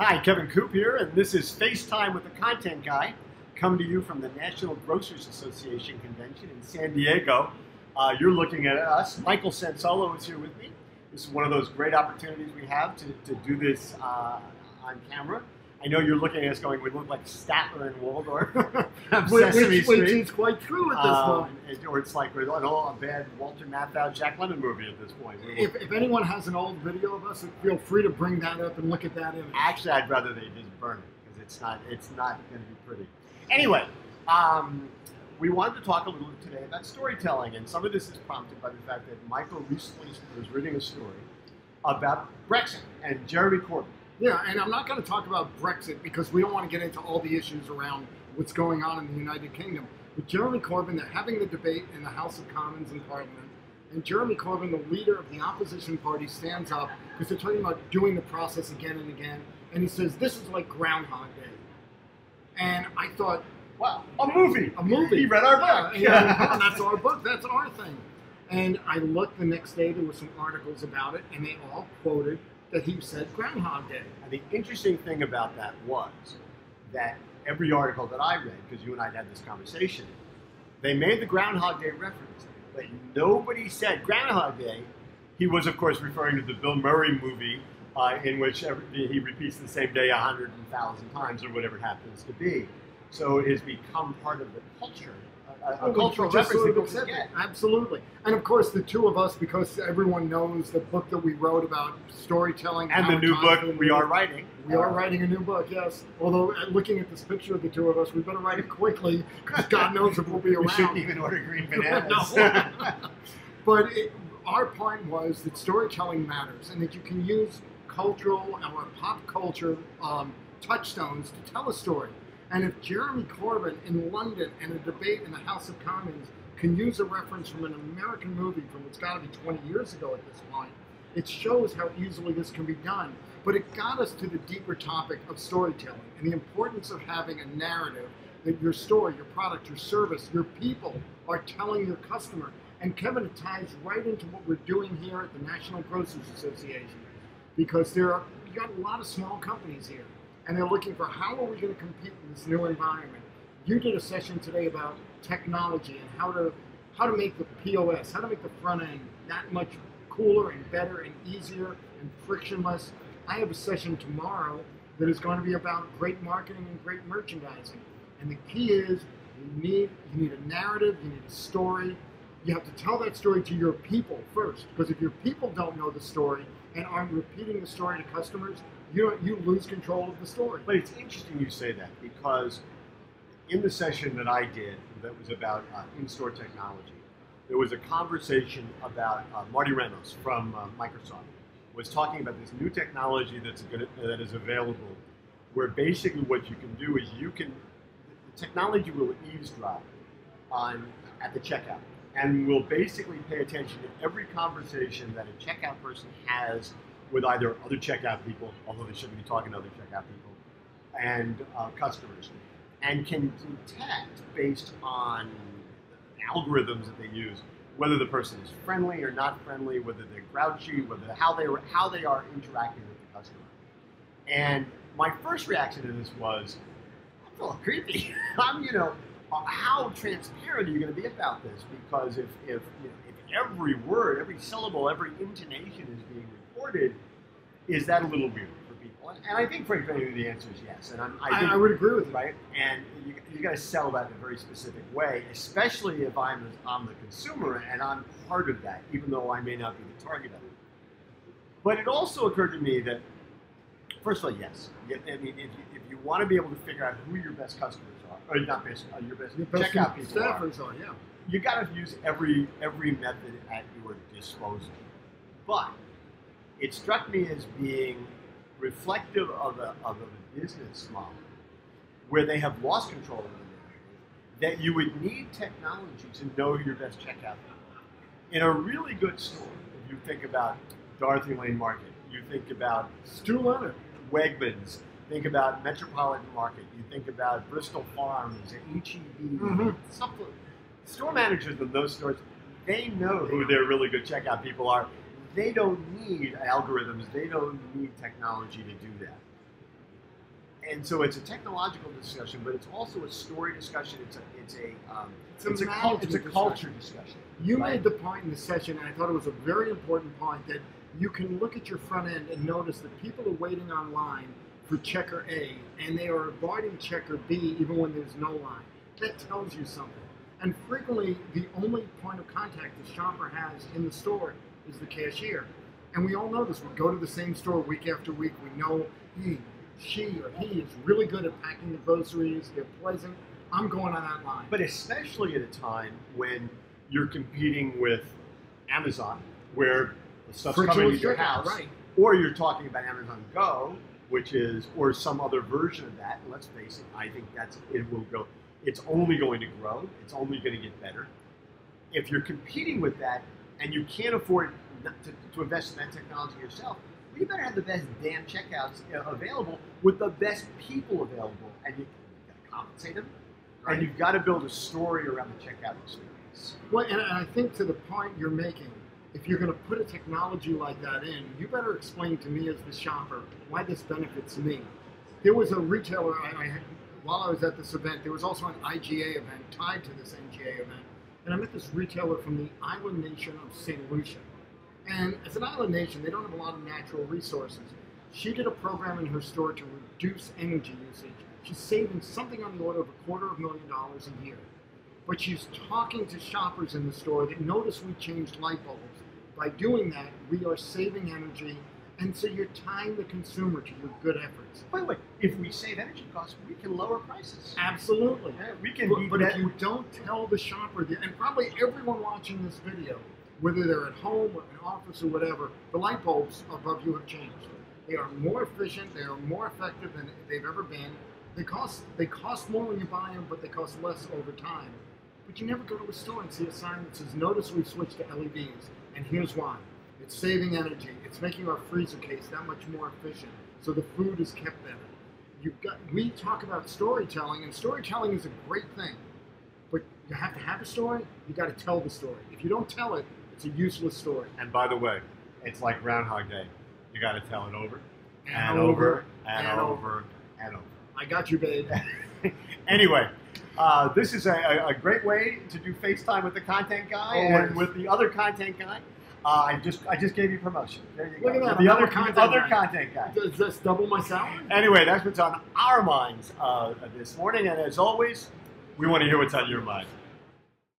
Hi, Kevin Coop here, and this is FaceTime with the Content Guy, coming to you from the National Grocers Association Convention in San Diego. You're looking at us. Michael Sansolo is here with me. This is one of those great opportunities we have to do this on camera. I know you're looking at us going, we look like Statler and Waldorf from Sesame Street. Which is quite true at this moment. Or it's like a bad Walter Matthau, Jack Lemmon movie at this point. If anyone has an old video of us, feel free to bring that up and look at that image. Actually, I'd rather they just burn it, because it's not going to be pretty. Anyway, we wanted to talk a little bit today about storytelling, and some of this is prompted by the fact that Michael recently was reading a story about Brexit and Jeremy Corbyn. Yeah, and I'm not going to talk about Brexit because we don't want to get into all the issues around what's going on in the United Kingdom. But Jeremy Corbyn, they're having the debate in the House of Commons in Parliament, and Jeremy Corbyn, the leader of the opposition party, stands up because they're talking about doing the process again and again, and he says, this is like Groundhog Day. And I thought, wow, a movie. A movie. He read our book. Yeah, that's our book. That's our thing. And I looked the next day, there were some articles about it, and they all quoted that he said Groundhog Day. And the interesting thing about that was that every article that I read, because you and I had this conversation, they made the Groundhog Day reference, but nobody said Groundhog Day. He was, of course, referring to the Bill Murray movie in which he repeats the same day 100,000 times or whatever it happens to be. So it has become part of the culture. A cultural reference that people forget. Absolutely. And of course, the two of us, because everyone knows the book that we wrote about storytelling. And the new book we are writing. We are writing a new book, yes. Although, looking at this picture of the two of us, we better write it quickly, because God knows if we'll be around. We shouldn't even order green bananas. But our point was that storytelling matters, and that you can use cultural or pop culture touchstones to tell a story. And if Jeremy Corbyn in London in a debate in the House of Commons can use a reference from an American movie from what's got to be 20 years ago at this point, it shows how easily this can be done. But it got us to the deeper topic of storytelling and the importance of having a narrative that your store, your product, your service, your people are telling your customer. And Kevin, it ties right into what we're doing here at the National Grocers Association, because you got a lot of small companies here. And they're looking for how are we going to compete in this new environment. You did a session today about technology and how to make the POS, how to make the front end that much cooler and better and easier and frictionless. I have a session tomorrow that is going to be about great marketing and great merchandising. And the key is you need a narrative, you need a story. You have to tell that story to your people first, because if your people don't know the story and aren't repeating the story to customers, you lose control of the story. But it's interesting you say that, because in the session that I did that was about in-store technology, there was a conversation about Marty Reynolds from Microsoft was talking about this new technology that is available, where basically what you can do is the technology will eavesdrop at the checkout and will basically pay attention to every conversation that a checkout person has with either other checkout people, although they shouldn't be talking to other checkout people, and customers, and can detect based on algorithms that they use whether the person is friendly or not friendly, whether they're grouchy, how they are interacting with the customer. And my first reaction to this was, that's a little creepy. How transparent are you going to be about this? Because if every word, every syllable, every intonation is being recorded, is that a little weird for people? And I think, frankly, the answer is yes. And I would agree with you. Right? And you got to sell that in a very specific way, especially if I'm the consumer and I'm part of that, even though I may not be the target of it. But it also occurred to me that, first of all, yes. I mean, if you want to be able to figure out who your best customers are, or not best, your best checkout people staffers are, yeah. You got to use every method at your disposal. But it struck me as being reflective of a business model where they have lost control of the narrative, that you would need technology to know who your best checkout people. In a really good store, if you think about Dorothy Lane Market, you think about Stu Leonard, Wegmans, think about Metropolitan Market, you think about Bristol Farms, H-E-B, something. Store managers in those stores, they know who their really good checkout people are. They don't need algorithms. They don't need technology to do that. And so it's a technological discussion, but it's also a story discussion. It's a culture discussion. You made the point in the session, and I thought it was a very important point, that you can look at your front end and notice that people are waiting online for checker A, and they are avoiding checker B even when there's no line. That tells you something. And frequently, the only point of contact the shopper has in the store is the cashier. And we all know this. We go to the same store week after week. We know she or he is really good at packing the groceries. They're pleasant. I'm going on that line. But especially at a time when you're competing with Amazon, where the stuff's coming to your house, right. Or you're talking about Amazon Go, or some other version of that. And let's face it, I think it will go. It's only going to grow. It's only going to get better. If you're competing with that and you can't afford to invest in that technology yourself, you better have the best damn checkouts available with the best people available, and you've got to compensate them, right. And you've got to build a story around the checkout experience. Well, and I think to the point you're making, if you're going to put a technology like that in, you better explain to me as the shopper why this benefits me. There was a retailer while I was at this event. There was also an IGA event tied to this NGA event, and I met this retailer from the island nation of St. Lucia. And as an island nation, they don't have a lot of natural resources. She did a program in her store to reduce energy usage. She's saving something on the order of $250,000 a year. But she's talking to shoppers in the store that notice we changed light bulbs. By doing that, we are saving energy, and so you're tying the consumer to your good efforts. By the way, if we save energy costs, we can lower prices. Absolutely. Yeah, we can. But if you don't tell the shopper, and probably everyone watching this video, whether they're at home or in office or whatever, the light bulbs above you have changed. They are more efficient, they are more effective than they've ever been. They cost more when you buy them, but they cost less over time. But you never go to a store and see a sign that says, notice we've switched to LEDs, and here's why. It's saving energy. It's making our freezer case that much more efficient, so the food is kept better. We talk about storytelling, and storytelling is a great thing. But you have to have a story, you got to tell the story. If you don't tell it, it's a useless story. And by the way, it's like Groundhog Day. You got to tell it over and over and over and over. I got you, babe. Anyway, this is a great way to do FaceTime with the content guy and with the other content guy. I just gave you promotion. There you go. Look at that. The other content guy. Does this double my salary? Anyway, that's what's on our minds this morning. And as always, we want to hear what's on your mind.